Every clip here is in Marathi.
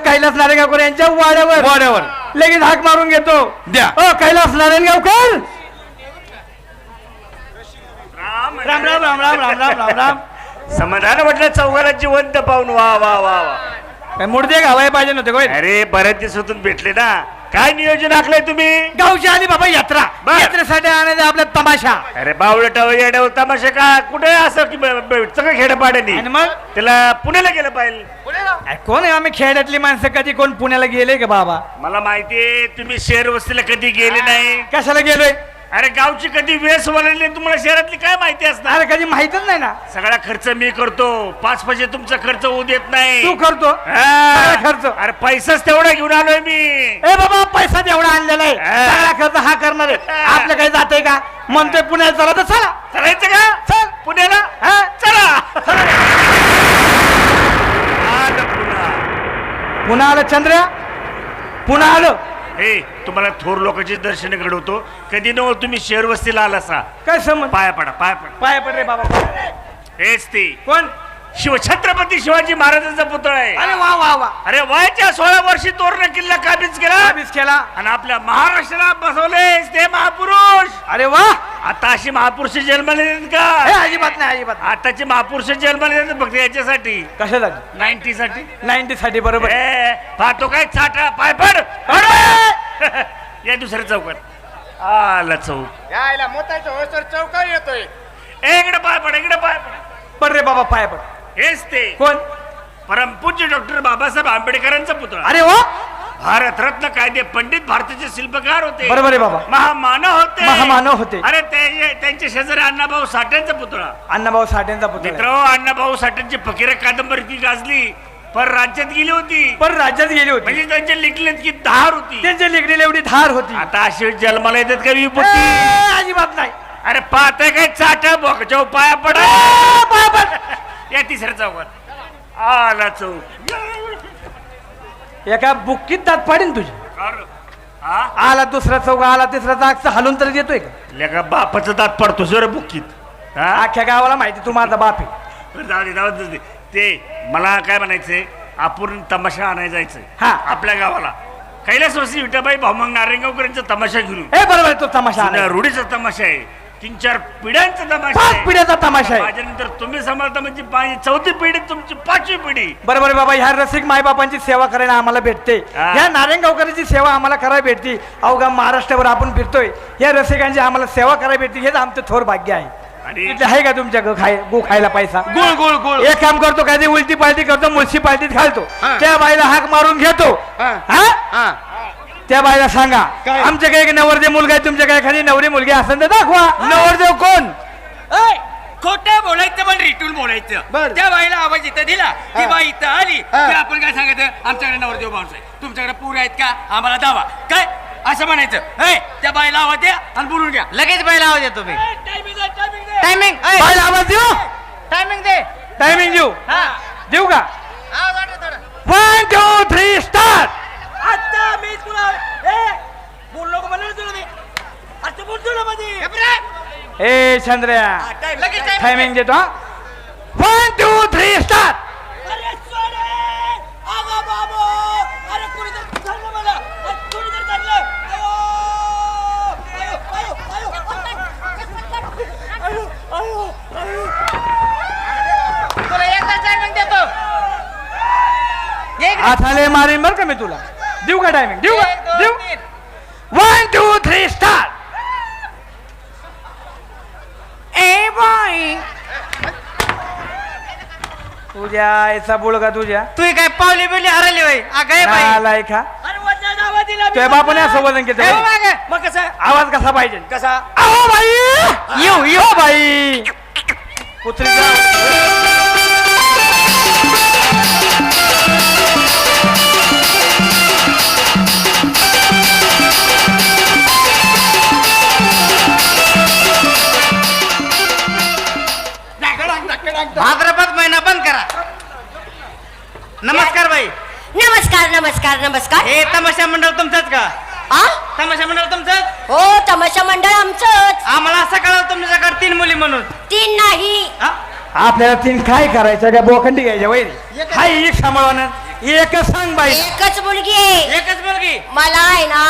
कैलास नारायणगावकर यांच्या वाड्यावर लगेच हाक मारून घेतो. द्या. कैलास नारायणगावकर. राम राम राम राम राम राम राम राम राम. समाधान म्हटलं चौघाला जिवंत पाहून वा वा वा वा. काय मुडदे घावाय पाहिजे नव्हते काय? अरे बरेच दिवसातून भेटले ना. काय नियोजन आखलंय तुम्ही? गावची आली बाबा यात्रा. यात्रेसाठी आणायचं आपला तमाशा. अरे बावळटाव येड्याव तमाशा का कुठे असं की सगळं खेडपाड्यानी आणि मग त्याला पुण्याला गेलं पाहिजे. कोण आहे आम्ही खेड्यातली माणसं कधी कोण पुण्याला गेले का बाबा? मला माहितीये तुम्ही शहर वस्तीला कधी गेले नाही. कशाला गेलोय? अरे गावची कधी वेस वळली तुम्हाला शहरातली काय माहिती असणार. अरे कधी माहितच नाही ना. सगळा खर्च मी करतो. 5 पैसे तुमचा खर्च होऊ देत नाही. तू करतो हा. खर्च. अरे पैसाच तेवढा घेऊन आलोय मी. ए बाबा पैसा तेवढा आणलेला आहे. सगळा खर्च हा करणार आहे. आपलं काही जाते का? म्हणतोय पुण्याला चला तर चला. चालायचं का? चल पुण्याला. हा? चला. आलं पुन्हा. पुन्हा आलं चंद्र्या. पुन्हा आलं. हे तुम्हाला थोर लोकांचे दर्शन घडवतो. कधी न तुम्ही शहर वस्तीला आला सा. काय समज? पाया पडा पाया पडा. पाय पड रे बाबा. हेच ते कोण? शिवछत्रपती शिवाजी महाराजांचा पुतळा आहे. अरे वा वा वा. अरे वयाच्या 16 वर्षी तोरणा किल्ला काबीज केला काबीज केला. आणि आपल्या महाराष्ट्राला बसवले ते महापुरुष. अरे वा. आता अशी महापुरुष जन्माला येतात हे का? अजिबात नाही अजिबात. आताची महापुरुष जन्माला येतात फक्त याच्यासाठी कशासाठी? 90 साठी. 90 साठी बरोबर. पाहतो काय चाटा पाय पड. या दुसऱ्या चौकात आला चौक. यायला मोतायचं हो सर चौका येतोय. इकडे पाय पड इकडे पाय पड. पड रे बाबा पाय पड. हेच ते कोण? परमपूज्य डॉक्टर बाबासाहेब आंबेडकरांचा पुतळा. अरे वा. भारतरत्न कायदे पंडित भारताचे शिल्पकार होते. बरोबर आहे बाबा. महामानव होते. महामानव होते. अरे त्यांचे शेजारी अण्णाभाऊ साठेंचा पुतळा. अण्णाभाऊ साठेंचा पुतळा. मित्र अण्णाभाऊ साठेंची फकीर कादंबरी की गाजली पर राज्यात गेली होती. पण राज्यात गेली होती. म्हणजे त्यांचे लिखलेत की धार होती. त्यांच्या लेकडीला एवढी धार होती. आता अशी जन्माला येतात का ए, विभूती? अजिबात नाही. अरे पाहताय काय चाटा बोकच्या पाया पडा. पाय पड. या तिसऱ्या चौकात आला चौक. एका बुक्कीत दात पाडीन तुझी. हा आला दुसरा चौक आला तिसरा चौक हलून तर येतोय का? लेका बापाचं दात पडतो सर बुक्कीत. हा अख्ख्या गावाला माहिती तू माझा बाप आहे. जाऊ दे ते मला काय म्हणायचंय आपण तमाशा आणायला जायचंय. हा. आपल्या गावाला कैलासवासी विठाबाई भाऊमंग नारायणगावकरांचा तमाशा घेऊन. ए बरोबर आहे, तो तमाशा आलाय. रूढीचा तमाशा आहे. 3-4 पिढ्यांचा तमाशा 5 आहे. पिढ्याचा तमाशा आहे. माझ्यानंतर तुम्ही सांभाळता म्हणजे 4थी पिढी तुमची 5वी पिढी. बरोबर आहे बाबा. ह्या रसिक मायबापांची सेवा करायला आम्हाला भेटते. हा. ह्या नारायणगावकरांची सेवा आम्हाला करायला भेटते. अवघा महाराष्ट्रावर आपण फिरतोय. या रसिकांची आम्हाला सेवा करायला भेटते. हेच आमचं थोर भाग्य आहे. आणि इथे आहे का तुमच्या गो खायला पैसा? गुळ गुळ गुळ. एक काम करतो, काय ते उलटी पालटी करतो, म्युन्सिपाल्टीत घालतो. हा. त्या बाईला हाक मारून घेतो. हा. हा? हा त्या बाईला सांगा काय? आमच्याकडे एक नवरदेव मुलगा आहे, तुमच्याकडे एखादी नवरी मुलगी असेल तर दाखवा. नवरदेव कोण? खोटं बोलायचं पण रिटून बोलायचं. बरं. त्या बाईला आवाज इथं दिला ती हा. बाई इथं आली हा. तर आपण काय सांगायचं? आमच्याकडे नवरदेव माणूस आहे, तुमच्याकडे पूर आहेत का? आम्हाला दावा काय असं म्हणायचं. त्या बाईला आवाज द्या आणि बोलून घ्या. लगेच बाईला आवाज देतो मी. टायमिंग बाईला आवाज देऊ. टायमिंग दे. टायमिंग देऊ. हा देऊ का? आवाज वाटत थोडं. 1 2 3 स्टार्ट. आता मी तुला बोल नको म्हणलं तुला मी आता बोलतो ना मध्ये. ए चंद्रया लगेच timing टायमिंग देतो. 1 2 3 स्टार्ट. अरे सोडे अगं बाबो. अरे कोणी तर धरलं मला. कोणी तर धरलं. तुला एकदा टायमिंग देतो. एक आथाले मारीन बर का मी तुला. देऊ का टायमिंग? देऊ का? 1 2 देऊ. 3 1 2 3 स्टार्ट. ए बाई तुझ्या याचा बुळगा तुझ्या तू काय पावली बिवली हरवली होय? अगं बाई आलाय का? अरे वजन आवाज दिला मी. तुझ्या बापाने असं वजन ए केलं. मागे. मग कसं आवाज कसा पाहिजे? कसा? अहो बाई येऊ बाई पुत्रीचा. भाद्रपद महिना बंद करा. नमस्कार बाई. नमस्कार नमस्कार नमस्कार. हे तमाशा मंडळ तुमचंच का? आ? तमाशा मंडळ तुमचंच? हो तमाशा मंडळ आमचंच. आम्हाला असं कळलं तुमच्याकडे 3 मुली म्हणून. 3 नाही. हा? आपल्याला 3 काय करायचं? काय बोखंडी घ्यायच्या वैरी? हाय एक सांभाळवानं. एकच सांग बाई एकच मुलगी आहे. एकच मुलगी मला आहे ना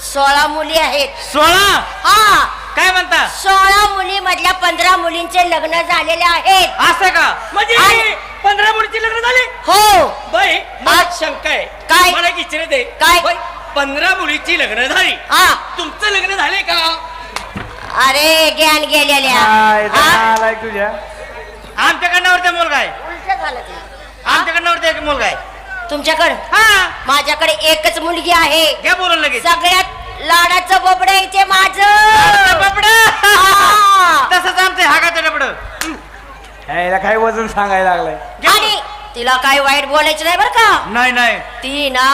16 मुली आहेत. 16 हा, काय म्हणता 16 मुली मधल्या 15 मुलींचे लग्न झालेले आहेत. असं का म्हणजे आणि- 15 मुलीची लग्न झाली हो. बाई मला आ- एक शंका आहे काय? मला एक इच्छा दे काय? बाई, 15 मुलीची लग्न झाली हा, तुमचं लग्न झाले का अरे ज्ञान गेलेल्या. काय हा? आलाय तुझ्या आमच्याकडनं मुलगा आहे उलटं झालं ते. आमच्याकडनं एक मुलगा आहे तुमच्याकडे हा माझ्याकडे एकच मुलगी आहे. घ्या बोलून लगेच सगळ्यात लाडाचं बोबड आहे ते माझं. बापड हा. तसंच आमचं हागाचं डबड यायला काय वजन सांगायला लागलाय आणि तिला काही वाईट बोलायचं नाही बरं का. नाही नाही ती ना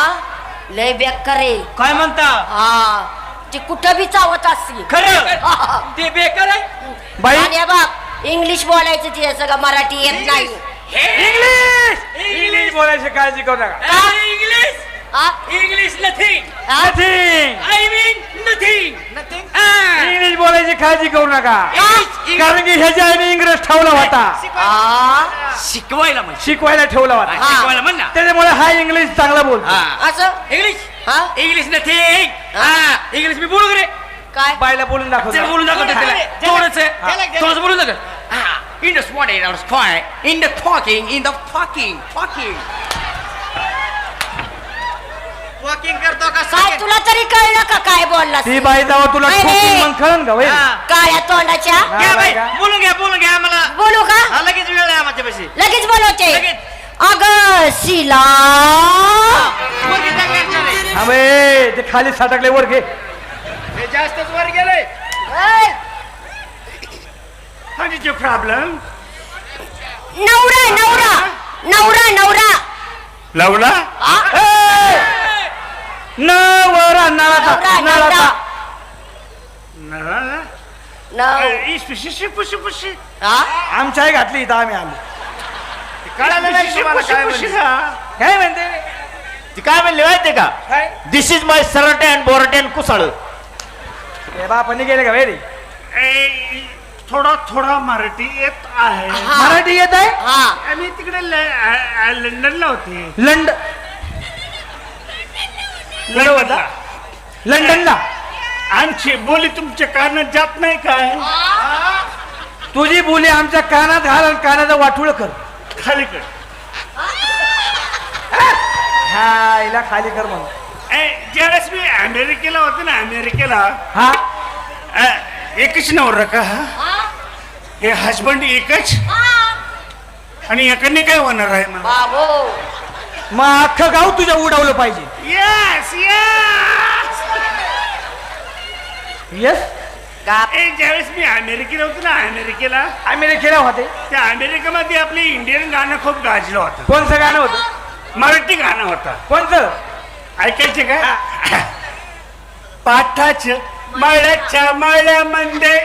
लय बेकार आहे. काय म्हणता हा, ती कुठं बी चावत असते. खरं ते बेकार आहे बाई आणि हे बघ इंग्लिश बोलायचं तिला सगळं मराठी येत नाही. इंग्लिश इंग्लिश बोलायची काळजी करू नका इंग्लिश हा? इंग्लिश नथिंग हा? Nothing. I mean nothing English बोलायची काळजी करू नका इंग्लिश कारण की ह्याच्या आईने इंग्रज ठेवला होता हा? शिकवायला म्हणजे शिकवायला ठेवला होता हा. शिकवायला म्हण ना त्याच्यामुळे हा इंग्लिश चांगला बोलतो असं इंग्लिश हा? इंग्लिश नथिंग इंग्लिश मी बोलू रे काय बायला बोलून दाखव चल बोलून दाखवतो त्याला थोडंच बोलून दाखव in the spot in the spot in the fucking walking करतो का काय तुला तरी कळलं का काय बोलला ती बाई जावं तुला नाही, ठोकीन नाही. मग कळन का होईल? हा. काळ्या तोंडाच्या हा, घ्या बाई बाई का? बोलून घ्या आम्हाला बोलू का हा, लगेच वेळ आहे आमच्या पैसे लगेच बोलवते लगेच. अग शिला हा बे ते खाली साठकले वर घे हे जास्तच वर गेलंय ऐ, What is your problem? नवरा नवरा नवरा नवरा लावला नवरा नवरा नळाचा नवरा नळाचा नव हा? आमच्या आई घातली इथं आम्ही आलो कळालं नाही तुम्हाला काय म्हणजे काय म्हणते ती काय म्हणली माहितीये का काय दिस इज माय सरटे अँड बोरटे अँड कुसाळ हे बापाने गेले का वेरी थोडा थोडा मराठी येत आहे हा. मराठी येत आहे हा आम्ही तिकडे लंडनला होते लंडनला लंडनला आमची बोली तुमच्या कानात जात नाही काय तुझी बोली आमच्या कानात घाल आणि कानाचं वाटुळ कर खाली कर हा हिला खाली कर म्हणून ज्यावेळेस मी अमेरिकेला होतो ना अमेरिकेला हा एकच नवरा का हे हजबंड एकच आणि एकाने काय होणार आहे मला बाबो मग अख्खं गाव तुझ्या उडवलं पाहिजे यस यस येस ज्यावेळेस मी अमेरिकेला होतो ना अमेरिकेला होते त्या अमेरिकेमध्ये आपले इंडियन गाणं खूप गाजलं होतं कोणचं गाणं होतं मराठी गाणं होतं कोणतं ऐकायचे का पाठाच्या मळ्याच्या मळ्यामध्ये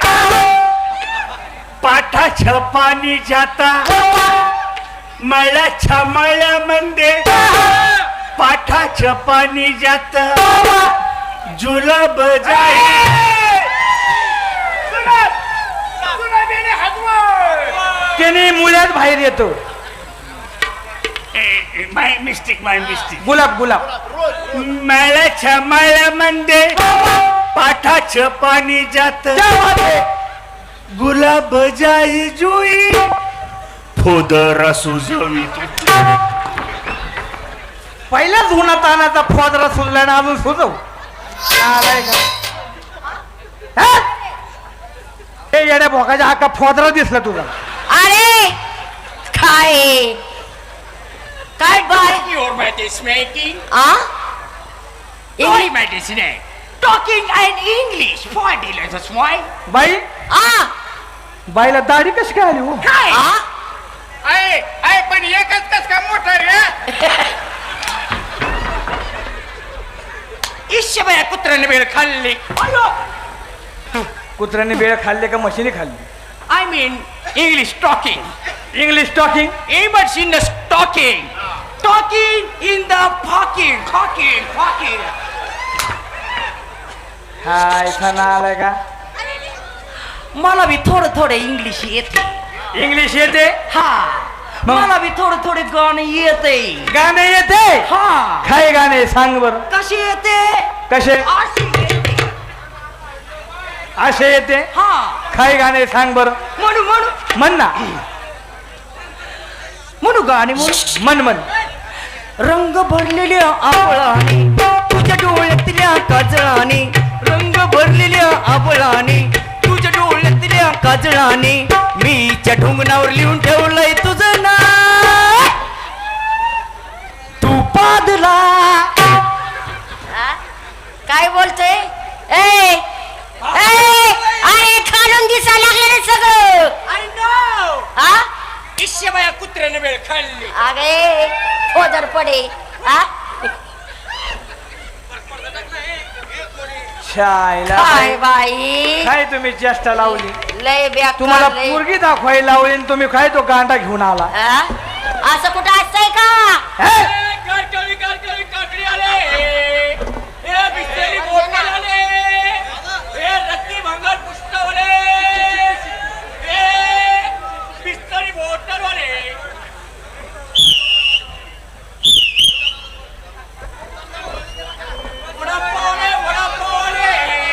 पाठाच्या पाणी जाता मळ्याच्या मळ्यामध्ये पाठाच्या पाणी जात जुलाब त्याने मुळ्यात बाहेर येतो माय मिस्टेक गुलाब गुलाब मळ्याच्या मळ्यामध्ये पाठाचं पाणी जात गुलाब जाई जुई फोदर सुजवी पहिलाच उन्हा तानाचा फोदरा सुजला ना अजून सुजव आलाय का? हा? हे येड्या भोकाच्या हाका फोदरा दिसला तुझा अरे काय काय बाय your Majesty making आ Your Majesty talking in English for dealers why बाई आ बाईला दाढी कशी काय आली हो आ आहे आहे पण एकच कस का मोठा रे इश्य बाया कुत्र्याने वेळ खाल्ली कुत्र्याने बेळ खाल्ले का म्हशीने खाल्ली I mean English talking English talking But in the talking in the talking हा इथं ना आलाय का मला बी थोडं इंग्लिश येते इंग्लिश येते हा मग? मला बी थोडं थोडे गाणं येते. गाणे येते हा. काय गाणे सांग बर कशी येते? कसे अशी येते. असे येते हा. काय गाणे सांग बर म्हणू म्हणू म्हण ना म्हणू गाणे म्हणू. मन मन रंग भरलेल्या आवळाने तुझ्या डोळ्यातल्या काजळाने, रंग भरलेल्या आवळाने तुझ्या डोळ्यातल्या काजळाने, मीच्या ढोंगणावर लिहून ठेवलंय तुझं नाव, तू पादला. हा? काय बोलतोय? ए ए, अरे खालून दिसा लागलं रे सगळं. हा बाया कुत्र्याने वेळ खाल्ली. अगे फोदर पडे. हा शायला काय बाई काय तुम्ही चेष्टा लावली लय बेकार तुम्हाला लय. पोरगी दाखवायला लावली आणि तुम्ही काय तो गांडा घेऊन आला हा? असं कुठं असतंय का? हे? काकडी आले, ए बिस्लेरी बोटल आले, ए रत्ती भंगार पुस्तकवाले, ए बिस्लेरी बोटलवाले.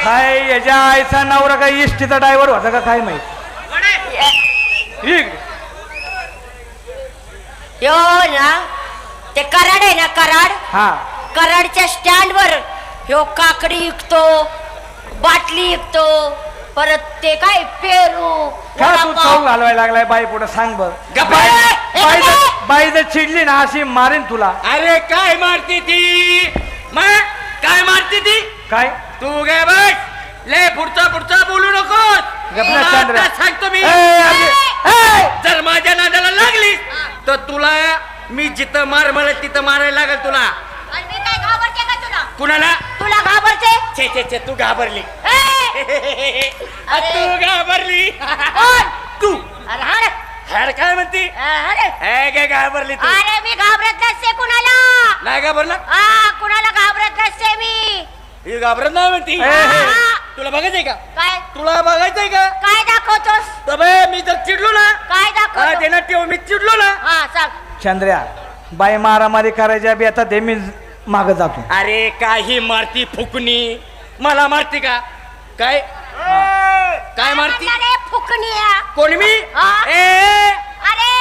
काय याच्या आईचा नवरा काय इष्टीचा ड्रायव्हर होता का काय माहित इकडे. यो ना ते कराड आहे ना कराड, हा कराडच्या स्टँड वर ह्यो काकडी विकतो, बाटली विकतो, परत ते काय पेरू का तू वडापाव. चौ घालवायला लागलाय बाई पुढे सांग बर बाई जर चिडली ना अशी मारेन तुला अरे काय मारती ती मग काय मारती ती काय तू गे बस ले पुढचा पुढचा बोलू नकोस. गप्पा तुला चंद्रा. आता सांगतो मी ए, ए, जर माझ्या नादाला लागली तर तुला मी जिथं मार मला तिथं मारायला लागेल तुला. आणि मी काय घाबरते का तुला? कुणाला तुला घाबरते? छे छे छे तू घाबरली. ए! तू घाबरली. कोण? तू अरे हाड. हॅड काय म्हणती अरे हे काय घाबरली तू अरे मी घाबरत नसते कुणाला. नाही घाबरला हा कुणाला घाबरत नसते मी. ही घाबरत नाही म्हणती. ए, ए. हा. तुला बघायचंय का काय तुला बघायचंय का काय दाखवतोस? तबे मी जर चिडलो ना काय काय दाखवतो? देणार ठेव मी चिडलो ना हा सांग. चंद्र्या बाई मारामारी करायच्या बी आता ते मी माग जातो अरे काही मारती फुकणी मला मारती का काय काय मारती अरे फुकणीया. कोण मी हा? ए अरे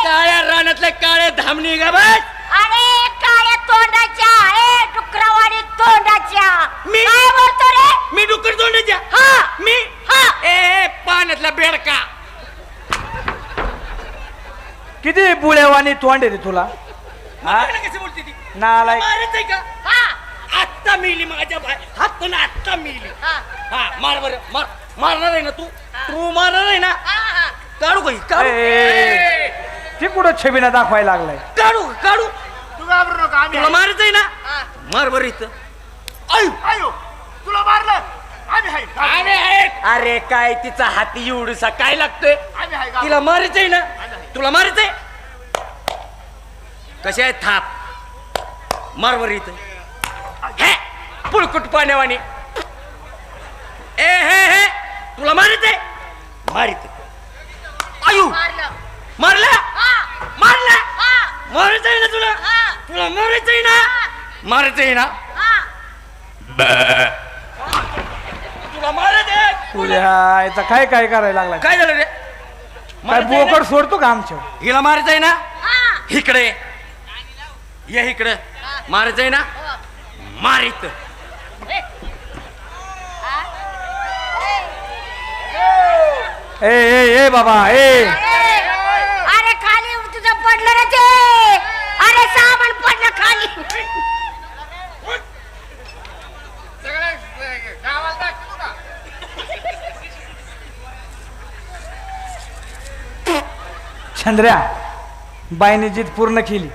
काळ्या रानातल्या काळ्या धामणी का बस अरे काळ्या तोंडाच्या, ए डुकरावाडी तोंडाच्या. मी? काय बोलतो रे? मी डुक्कर तोंडाच्या हा मी हा. ए पाण्यातला बेडका किती बुळेवानी तोंड आहे रे तुला हा? कशी बोलते ती नालायक. मारायचंय का हा आत्ता मिली माझ्या बाय हात पण आत्ता मिली हा हा मार बर मार मारणार आहे ना तू तू मारणार आहे ना हा हा. काढू काही ए, काढू ती कुठं छबीना दाखवायला लागलाय काढू काढू तू घाबरू नका आम्ही तुला मारत आहे ना हा. मार बर इथं आयु आयो तुला मारलं आम्ही हाय अरे अरे काय तिचा हाती एवढूसा काय लागतोय आम्ही हाय तिला मारायचंय ना तुला मारायचंय कशी आहे थाप मार बर इथं हे पुळकुट पाण्यावानी ए हे तुला मारायचंय मारित आयु मारलं. मारला हा मारला हा मारायचंय ना तुला हा. तुला मारायचंय ना मारायचंय ना हा. तुला मारायचंय तुझ्या याचा काय काय करायला लागलाय काय झालं रे काय मारायचंय ना? बोकड सोडतो का आमच्या हिला मारायचंय ना हा. इकडे ये इकडे मारायचंय ना मारित ए ए ए बाबा ए अरे खाली तुझं पडलं रे ते. अरे सामान पडलं खाली. सगळ्या गावाला दाखवू का? चंद्र्या बाईने जीत पूर्ण केली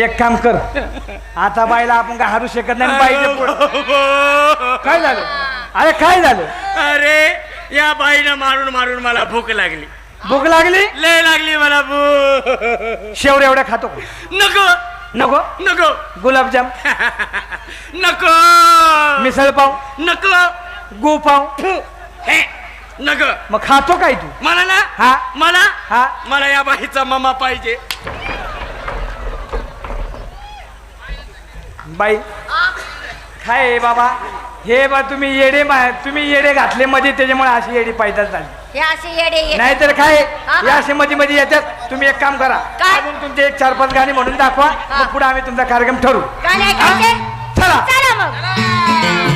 एक काम कर आता बाईला आपण काय हारू शकत नाही बाईच्या पुढं. काय झालं अरे काय झालं अरे या बाईनं मारून मारून मला भूक लागली भूक लागली लय लागली मला भूक शेवड्या एवढ्या खातो का? नको नको नको गुलाबजाम नको मिसळ पाव नको गो पाव फु. हे नग मग खातो काय तू मला ना हा. मला मला या बाईचा मामा पाहिजे. बाई काय बाबा हे बा तुम्ही येडे घातले मध्ये त्याच्यामुळे अशी येडी पैदाच झाली. हे असे येडे ये- नाहीतर काय हा. हे असे मध्ये येतात. तुम्ही एक काम करा काय? अजून तुमचे 1-4-5 गाणी म्हणून दाखवा. मग पुढे आम्ही तुमचा कार्यक्रम ठरवू. गाणे ऐकायचे? चला चला मग